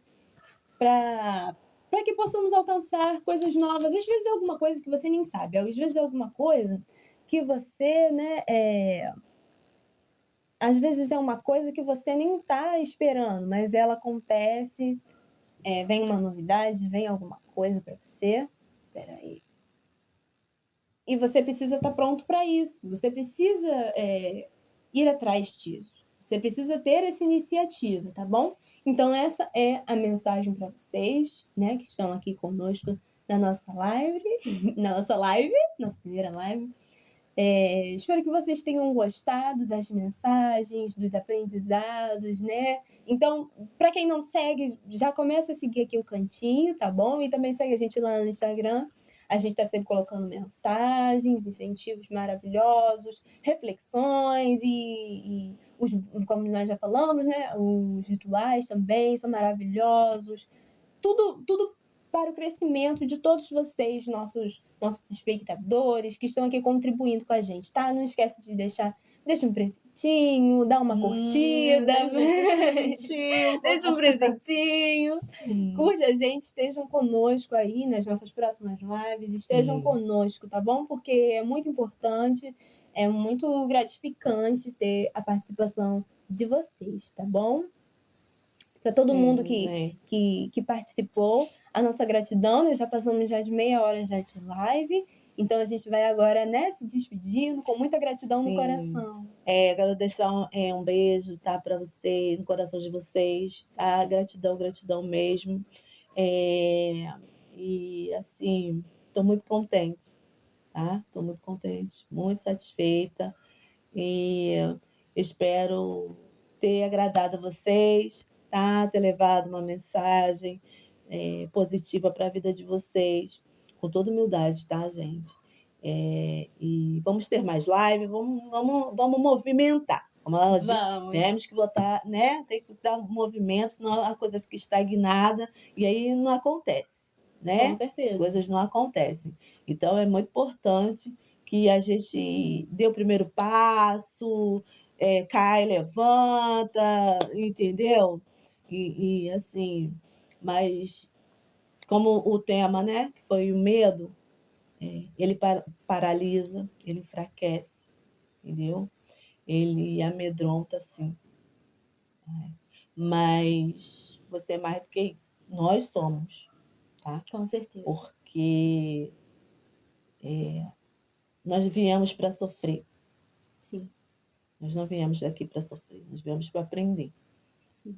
B: para que possamos alcançar coisas novas. Às vezes é alguma coisa que você nem sabe, às vezes é alguma coisa que você, né, às vezes é uma coisa que você nem está esperando, mas ela acontece, vem uma novidade, vem alguma coisa para você. Peraí. E você precisa estar pronto para isso. Você precisa ir atrás disso. Você precisa ter essa iniciativa, tá bom? Então, essa é a mensagem para vocês, né, que estão aqui conosco na nossa live, nossa primeira live. Espero que vocês tenham gostado das mensagens, dos aprendizados, né? Então, para quem não segue, já começa a seguir aqui o cantinho, tá bom? E também segue a gente lá no Instagram. A gente está sempre colocando mensagens, incentivos maravilhosos, reflexões como nós já falamos, né? Os rituais também são maravilhosos. Tudo para o crescimento de todos vocês, nossos espectadores que estão aqui contribuindo com a gente, tá? Não esquece de deixa um presentinho, dá uma curtida, deixa um presentinho, curte a gente, estejam conosco aí nas nossas próximas lives, estejam conosco, tá bom? Porque é muito importante, é muito gratificante ter a participação de vocês, tá bom? Para todo mundo que participou, a nossa gratidão. Nós já passamos já de meia hora já de live, então a gente vai agora, né, se despedindo com muita gratidão no coração.
A: Quero deixar um beijo, tá, para vocês, no coração de vocês, tá? Gratidão, gratidão mesmo. E assim, estou muito contente, tá? Estou muito contente, muito satisfeita e espero ter agradado a vocês, tá? Ter levado uma mensagem positiva para a vida de vocês, com toda humildade, tá, gente? E vamos ter mais live, vamos movimentar. Como ela disse, temos que botar, né? Tem que dar movimento, senão a coisa fica estagnada e aí não acontece, né?
B: Com certeza.
A: As coisas não acontecem. Então é muito importante que a gente dê o primeiro passo, cai, levanta, entendeu? E assim, mas como o tema, né, que foi o medo, ele paralisa, ele enfraquece, entendeu? Ele amedronta, sim. Mas você é mais do que isso. Nós somos, tá?
B: Com certeza.
A: Porque nós viemos para sofrer.
B: Sim.
A: Nós não viemos aqui para sofrer, nós viemos para aprender.
B: Sim.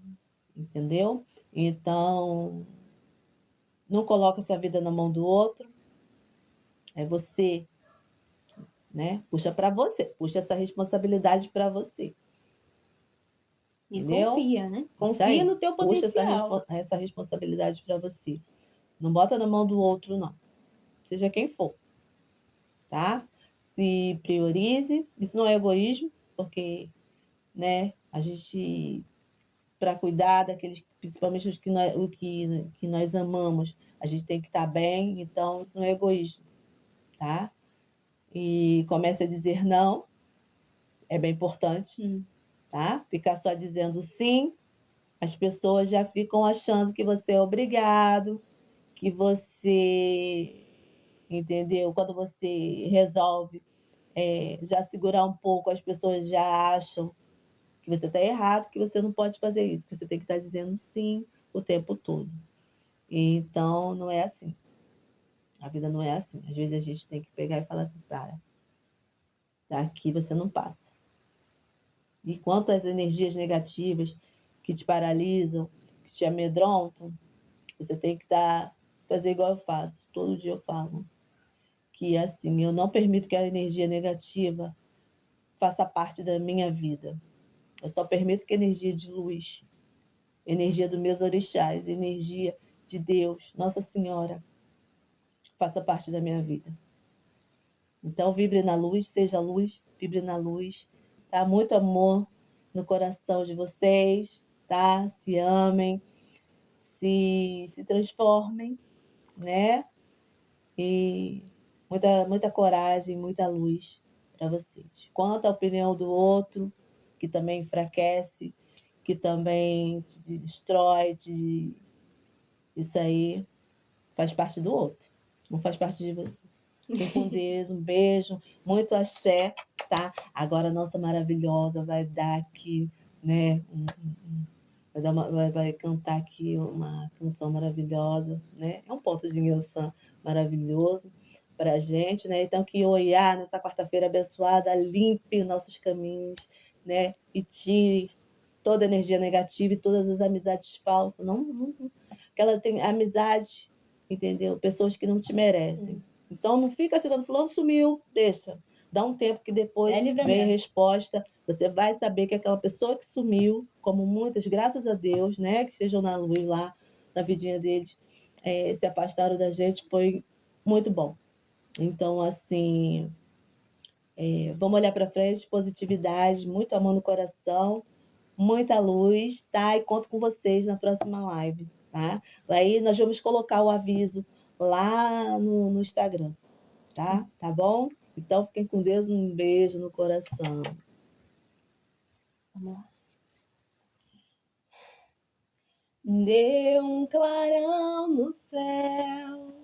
A: Entendeu? Então, não coloque sua vida na mão do outro. É você, né? Puxa para você, puxa essa responsabilidade para você.
B: E
A: entendeu?
B: confia, né? Confia no teu potencial.
A: Puxa essa responsabilidade para você. Não bota na mão do outro, não. Seja quem for, tá? Se priorize. Isso não é egoísmo, porque, né? A gente, para cuidar daqueles, principalmente os que nós amamos, a gente tem que estar bem. Então, isso não é egoísmo, tá? E comece a dizer não. É bem importante, tá? Ficar só dizendo sim, as pessoas já ficam achando que você é obrigado, que você, entendeu? Quando você resolve já segurar um pouco, as pessoas já acham que você está errado, que você não pode fazer isso, que você tem que estar dizendo sim o tempo todo. Então, não é assim. A vida não é assim. Às vezes a gente tem que pegar e falar assim, daqui você não passa. E quanto às energias negativas que te paralisam, que te amedrontam, você tem que fazer igual eu faço. Todo dia eu falo que assim, eu não permito que a energia negativa faça parte da minha vida. Eu só permito que a energia de luz, energia dos meus orixás, energia de Deus, Nossa Senhora, faça parte da minha vida. Então, vibre na luz, seja luz, vibre na luz. Tá? Muito amor no coração de vocês. tá? Se amem, se transformem, né? E muita coragem, muita luz para vocês. Quanto à opinião do outro, que também enfraquece, que também te destrói, isso aí faz parte do outro, não faz parte de você. Fiquem com Deus, um beijo, muito axé, tá? Agora a nossa maravilhosa vai dar aqui, né? Vai cantar aqui uma canção maravilhosa, né? É um ponto de Nilson maravilhoso para a gente, né? Então, que Oiá, nessa quarta-feira abençoada, limpe nossos caminhos, né? E tire toda a energia negativa e todas as amizades falsas. Que ela tem amizade, entendeu? Pessoas que não te merecem. Então, não fica assim, quando fulano sumiu, deixa. Dá um tempo que depois vem a resposta. Você vai saber que aquela pessoa que sumiu, como muitas, graças a Deus, né? Que estejam na luz lá, na vidinha deles, se afastaram da gente, foi muito bom. Então, assim, vamos olhar para frente, positividade, muito amor no coração, muita luz, tá? E conto com vocês na próxima live, tá? Aí nós vamos colocar o aviso lá no Instagram, tá? Sim. Tá bom? Então, fiquem com Deus, um beijo no coração.
B: Vamos lá. Deu um clarão no céu,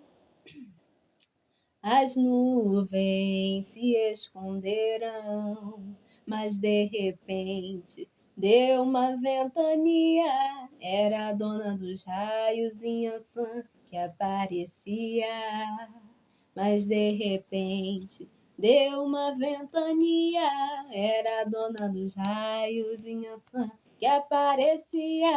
B: as nuvens se esconderam, mas de repente deu uma ventania, era a dona dos raios em Ançã que aparecia. Mas de repente deu uma ventania, era a dona dos raios em Ançã que aparecia,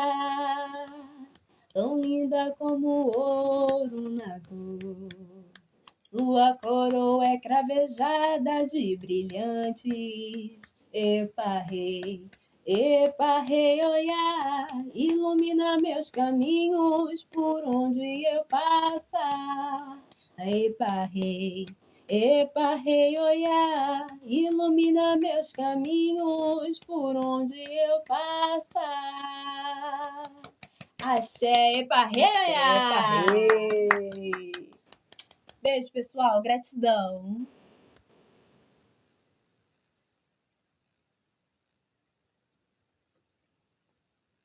B: tão linda como ouro na dor. Sua coroa é cravejada de brilhantes. Epa, rei, oiá, ilumina meus caminhos por onde eu passar. Epa, rei, oiá, ilumina meus caminhos por onde eu passar. Axé, epa, rei, oiá!
A: Axé, epa, rei!
B: Beijo, pessoal. Gratidão.